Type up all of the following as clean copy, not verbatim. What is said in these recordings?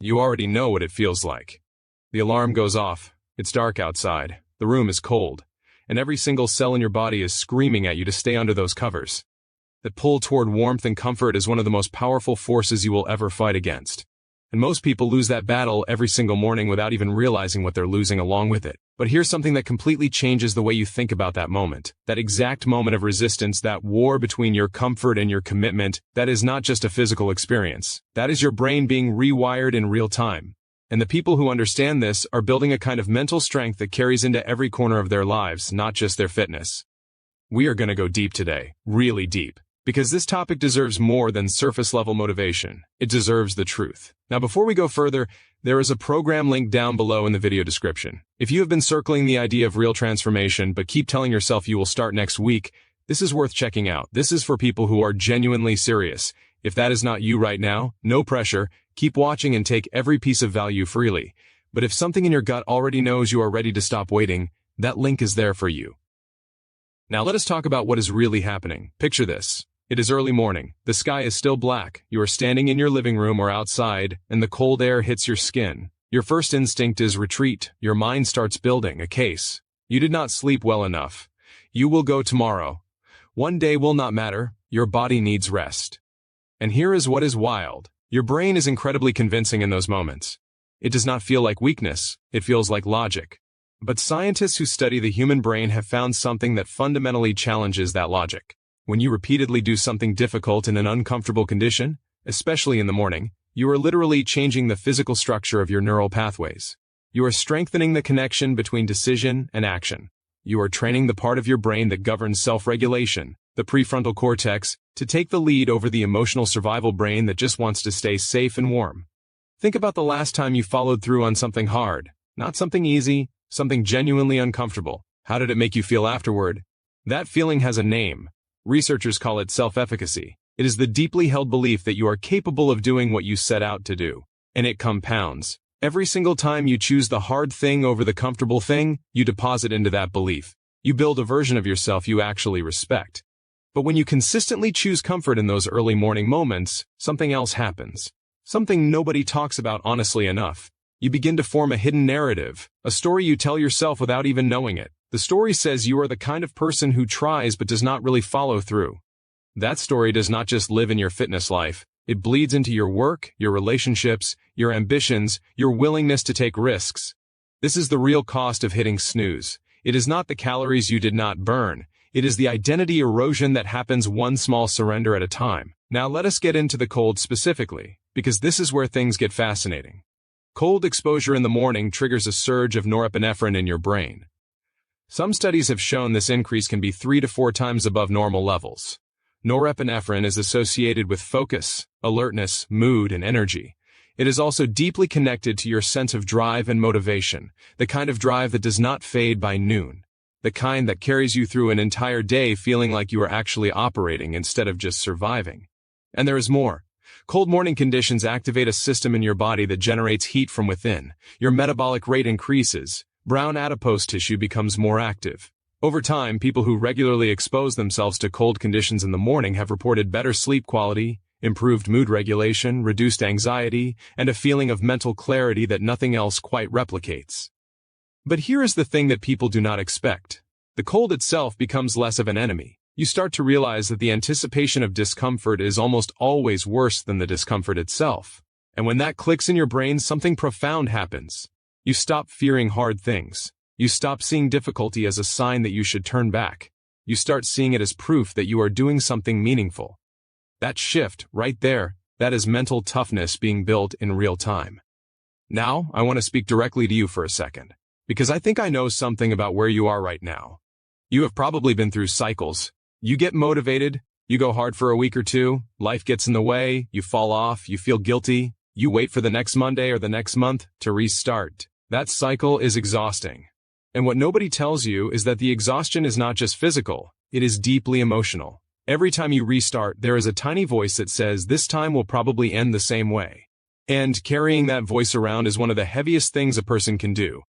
You already know what it feels like. The alarm goes off, it's dark outside, the room is cold, and every single cell in your body is screaming at you to stay under those covers. That pull toward warmth and comfort is one of the most powerful forces you will ever fight against. And most people lose that battle every single morning without even realizing what they're losing along with it. But here's something that completely changes the way you think about that moment. That exact moment of resistance, that war between your comfort and your commitment, that is not just a physical experience. That is your brain being rewired in real time. And the people who understand this are building a kind of mental strength that carries into every corner of their lives, not just their fitness. We are going to go deep today, really deep. Because this topic deserves more than surface-level motivation. It deserves the truth. Now before we go further, there is a program link down below in the video description. If you have been circling the idea of real transformation but keep telling yourself you will start next week, this is worth checking out. This is for people who are genuinely serious. If that is not you right now, no pressure, keep watching and take every piece of value freely. But if something in your gut already knows you are ready to stop waiting, that link is there for you. Now let us talk about what is really happening. Picture this. It is early morning, the sky is still black, you are standing in your living room or outside, and the cold air hits your skin. Your first instinct is retreat, your mind starts building a case. You did not sleep well enough. You will go tomorrow. One day will not matter, your body needs rest. And here is what is wild. Your brain is incredibly convincing in those moments. It does not feel like weakness, it feels like logic. But scientists who study the human brain have found something that fundamentally challenges that logic. When you repeatedly do something difficult in an uncomfortable condition, especially in the morning, you are literally changing the physical structure of your neural pathways. You are strengthening the connection between decision and action. You are training the part of your brain that governs self-regulation, the prefrontal cortex, to take the lead over the emotional survival brain that just wants to stay safe and warm. Think about the last time you followed through on something hard, not something easy, something genuinely uncomfortable. How did it make you feel afterward? That feeling has a name. Researchers call it self-efficacy. It is the deeply held belief that you are capable of doing what you set out to do. And it compounds. Every single time you choose the hard thing over the comfortable thing, you deposit into that belief. You build a version of yourself you actually respect. But when you consistently choose comfort in those early morning moments, something else happens. Something nobody talks about honestly enough. You begin to form a hidden narrative, a story you tell yourself without even knowing it. The story says you are the kind of person who tries but does not really follow through. That story does not just live in your fitness life, it bleeds into your work, your relationships, your ambitions, your willingness to take risks. This is the real cost of hitting snooze. It is not the calories you did not burn, it is the identity erosion that happens one small surrender at a time. Now let us get into the cold specifically, because this is where things get fascinating. Cold exposure in the morning triggers a surge of norepinephrine in your brain. Some studies have shown this increase can be 3 to 4 times above normal levels. Norepinephrine is associated with focus, alertness, mood, and energy. It is also deeply connected to your sense of drive and motivation, the kind of drive that does not fade by noon, the kind that carries you through an entire day feeling like you are actually operating instead of just surviving. And there is more. Cold morning conditions activate a system in your body that generates heat from within. Your metabolic rate increases. Brown adipose tissue becomes more active. Over time, people who regularly expose themselves to cold conditions in the morning have reported better sleep quality, improved mood regulation, reduced anxiety, and a feeling of mental clarity that nothing else quite replicates. But here is the thing that people do not expect. The cold itself becomes less of an enemy. You start to realize that the anticipation of discomfort is almost always worse than the discomfort itself. And when that clicks in your brain, something profound happens. You stop fearing hard things. You stop seeing difficulty as a sign that you should turn back. You start seeing it as proof that you are doing something meaningful. That shift, right there, that is mental toughness being built in real time. Now, I want to speak directly to you for a second, because I think I know something about where you are right now. You have probably been through cycles. You get motivated, you go hard for a week or two, life gets in the way, you fall off, you feel guilty, you wait for the next Monday or the next month to restart. That cycle is exhausting. And what nobody tells you is that the exhaustion is not just physical, it is deeply emotional. Every time you restart, there is a tiny voice that says this time will probably end the same way. And carrying that voice around is one of the heaviest things a person can do.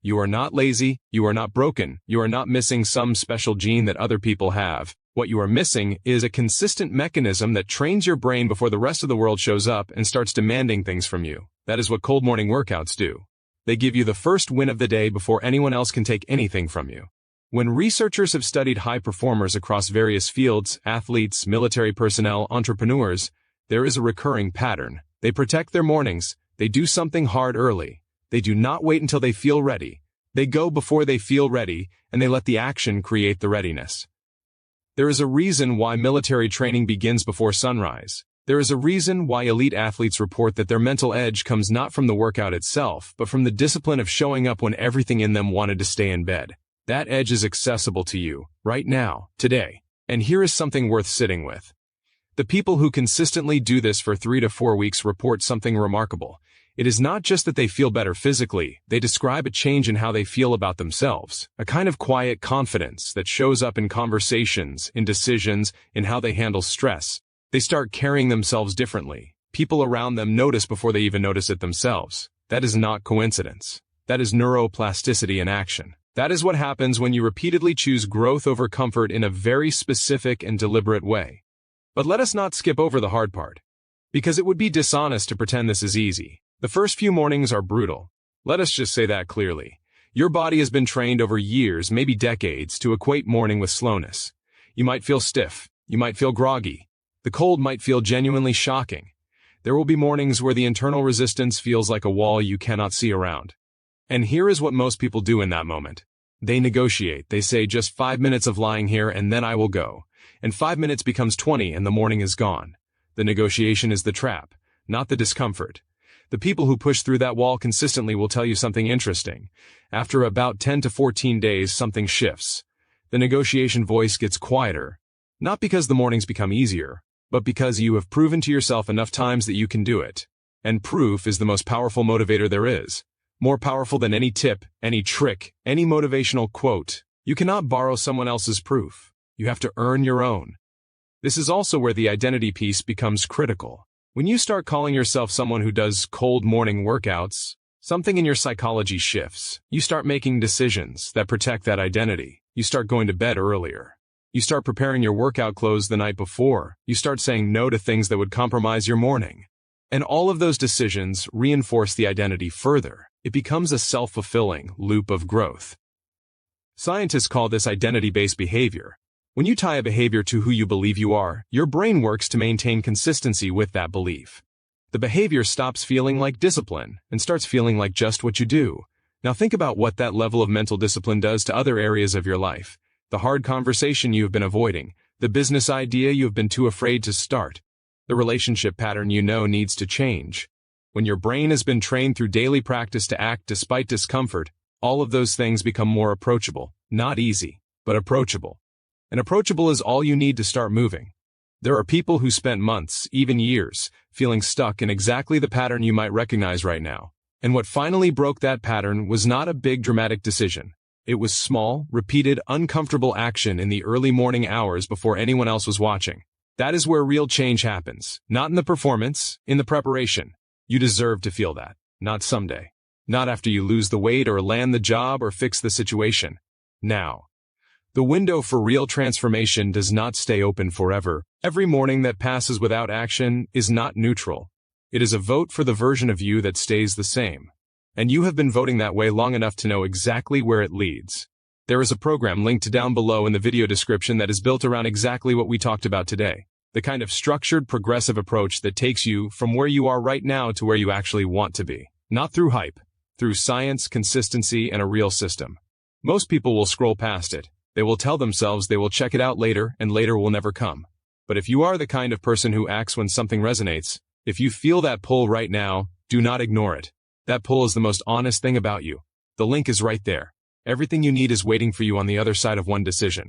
You are not lazy, you are not broken, you are not missing some special gene that other people have. What you are missing is a consistent mechanism that trains your brain before the rest of the world shows up and starts demanding things from you. That is what cold morning workouts do. They give you the first win of the day before anyone else can take anything from you. When researchers have studied high performers across various fields, athletes, military personnel, entrepreneurs, there is a recurring pattern. They protect their mornings. They do something hard early. They do not wait until they feel ready. They go before they feel ready, and they let the action create the readiness. There is a reason why military training begins before sunrise. There is a reason why elite athletes report that their mental edge comes not from the workout itself, but from the discipline of showing up when everything in them wanted to stay in bed. That edge is accessible to you, right now, today. And here is something worth sitting with. The people who consistently do this for 3 to 4 weeks report something remarkable. It is not just that they feel better physically, they describe a change in how they feel about themselves, a kind of quiet confidence that shows up in conversations, in decisions, in how they handle stress. They start carrying themselves differently. People around them notice before they even notice it themselves. That is not coincidence. That is neuroplasticity in action. That is what happens when you repeatedly choose growth over comfort in a very specific and deliberate way. But let us not skip over the hard part, because it would be dishonest to pretend this is easy. The first few mornings are brutal. Let us just say that clearly. Your body has been trained over years, maybe decades, to equate morning with slowness. You might feel stiff. You might feel groggy. The cold might feel genuinely shocking. There will be mornings where the internal resistance feels like a wall you cannot see around. And here is what most people do in that moment. They negotiate. They say just 5 minutes of lying here and then I will go. And 5 minutes becomes 20 and the morning is gone. The negotiation is the trap, not the discomfort. The people who push through that wall consistently will tell you something interesting. After about 10 to 14 days, something shifts. The negotiation voice gets quieter. Not because the mornings become easier, but because you have proven to yourself enough times that you can do it. And proof is the most powerful motivator there is. More powerful than any tip, any trick, any motivational quote. You cannot borrow someone else's proof. You have to earn your own. This is also where the identity piece becomes critical. When you start calling yourself someone who does cold morning workouts, something in your psychology shifts. You start making decisions that protect that identity. You start going to bed earlier. You start preparing your workout clothes the night before. You start saying no to things that would compromise your morning. And all of those decisions reinforce the identity further. It becomes a self-fulfilling loop of growth. Scientists call this identity-based behavior. When you tie a behavior to who you believe you are, your brain works to maintain consistency with that belief. The behavior stops feeling like discipline and starts feeling like just what you do. Now think about what that level of mental discipline does to other areas of your life. The hard conversation you have been avoiding, the business idea you have been too afraid to start, the relationship pattern you know needs to change. When your brain has been trained through daily practice to act despite discomfort, all of those things become more approachable. Not easy, but approachable. And approachable is all you need to start moving. There are people who spent months, even years, feeling stuck in exactly the pattern you might recognize right now. And what finally broke that pattern was not a big dramatic decision. It was small, repeated, uncomfortable action in the early morning hours before anyone else was watching. That is where real change happens. Not in the performance, in the preparation. You deserve to feel that. Not someday. Not after you lose the weight or land the job or fix the situation. Now. The window for real transformation does not stay open forever. Every morning that passes without action is not neutral. It is a vote for the version of you that stays the same. And you have been voting that way long enough to know exactly where it leads. There is a program linked down below in the video description that is built around exactly what we talked about today. The kind of structured, progressive approach that takes you from where you are right now to where you actually want to be. Not through hype, through science, consistency, and a real system. Most people will scroll past it. They will tell themselves they will check it out later, and later will never come. But if you are the kind of person who acts when something resonates, if you feel that pull right now, do not ignore it. That pull is the most honest thing about you. The link is right there. Everything you need is waiting for you on the other side of one decision.